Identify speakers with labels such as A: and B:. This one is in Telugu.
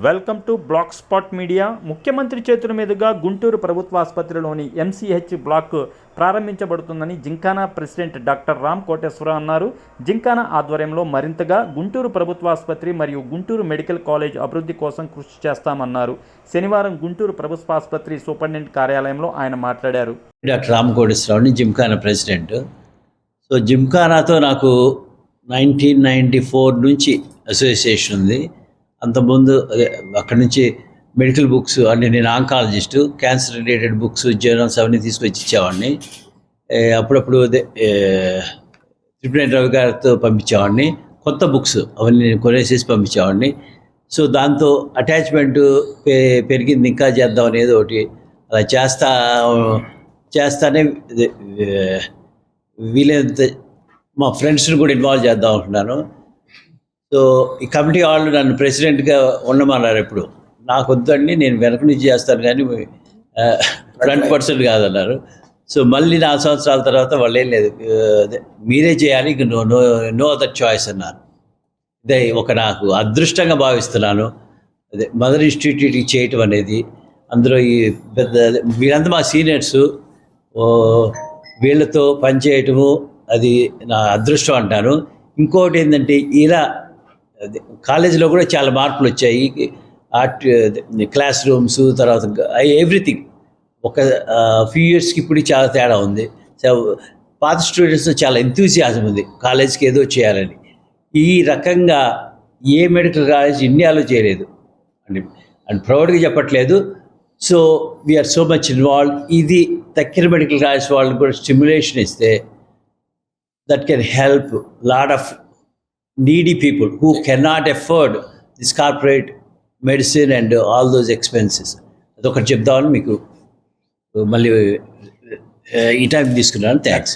A: Welcome to black spot media. ముఖ్యమంత్రి చేతుల మీదుగా గుంటూరు ప్రభుత్వ ఆసుపత్రిలోని ఎంసీహెచ్ బ్లాక్ ప్రారంభించబడుతుందని gymkhana president doctor Ram Koteswara Rao అన్నారు. జింకానా ఆధ్వర్యంలో మరింతగా గుంటూరు ప్రభుత్వ ఆసుపత్రి మరియు గుంటూరు మెడికల్ కాలేజ్ అభివృద్ధి కోసం కృషి చేస్తామన్నారు. శనివారం గుంటూరు ప్రభుత్వ ఆసుపత్రి సూపరింటెండెంట్ కార్యాలయంలో ఆయన మాట్లాడారు.
B: డాక్టర్ రామ్ కోటేశ్వరరావుని జింకానా ప్రెసిడెంట్. సో జింకానాతో నాకు 1994 నుంచి అసోసియేషన్ ఉంది. అంతకుముందు అక్కడి నుంచి మెడికల్ బుక్స్ అంటే నేను oncologist, cancer related books, journals అవన్నీ తీసుకొచ్చి ఇచ్చేవాడిని. అప్పుడప్పుడు త్రిపురేని రవి గారితో పంపించేవాడిని. కొత్త బుక్స్ అవన్నీ నేను కొనేసేసి పంపించేవాడిని. సో దాంతో అటాచ్మెంట్ పెరిగింది, ఇంకా చేద్దాం అనేది ఒకటి. అలా చేస్తానే వీలైనంత మా ఫ్రెండ్స్ని కూడా ఇన్వాల్వ్ చేద్దాం అనుకున్నాను. సో ఈ కమిటీ వాళ్ళు నన్ను ప్రెసిడెంట్గా ఉండమన్నారు. ఎప్పుడు నాకు వద్దండి, నేను వెనక నుంచి చేస్తాను కానీ ఫ్రంట్ పర్సన్ కాదన్నారు. సో మళ్ళీ 4 సంవత్సరాల తర్వాత వాళ్ళు ఏం లేదు, మీరే చేయాలి, నో అదర్ చాయిస్ అన్నారు. ఇదే ఒక నాకు అదృష్టంగా భావిస్తున్నాను. అదే మదర్ ఇన్స్టిట్యూట్కి చేయటం అనేది. అందులో ఈ పెద్ద వీళ్ళంతా మా సీనియర్సు, వీళ్ళతో పనిచేయటము అది నా అదృష్టం అంటాను. ఇంకోటి ఏంటంటే ఇలా కాలేజీలో కూడా చాలా మార్పులు వచ్చాయి. ఆర్ట్ క్లాస్ రూమ్స్, తర్వాత ఎవ్రీథింగ్ ఒక ఫ్యూ ఇయర్స్కి ఇప్పుడు చాలా తేడా ఉంది. పాత స్టూడెంట్స్లో చాలా ఎంతూసియాజం ఉంది కాలేజ్కి ఏదో చేయాలని. ఈ రకంగా ఏ మెడికల్ కాలేజ్ ఇండియాలో చేయలేదు అండ్ ప్రౌడ్గా చెప్పట్లేదు. So we are so much involve. ఇది తక్కిన మెడికల్ కాలేజ్ వాళ్ళకి కూడా స్టిమ్యులేషన్ ఇస్తే that can help a lot of needy people who cannot afford this corporate medicine and all those expenses. అదొకటి చెప్దామని మీకు మళ్ళీ ఈ టైం తీసుకున్నాను. థ్యాంక్స్.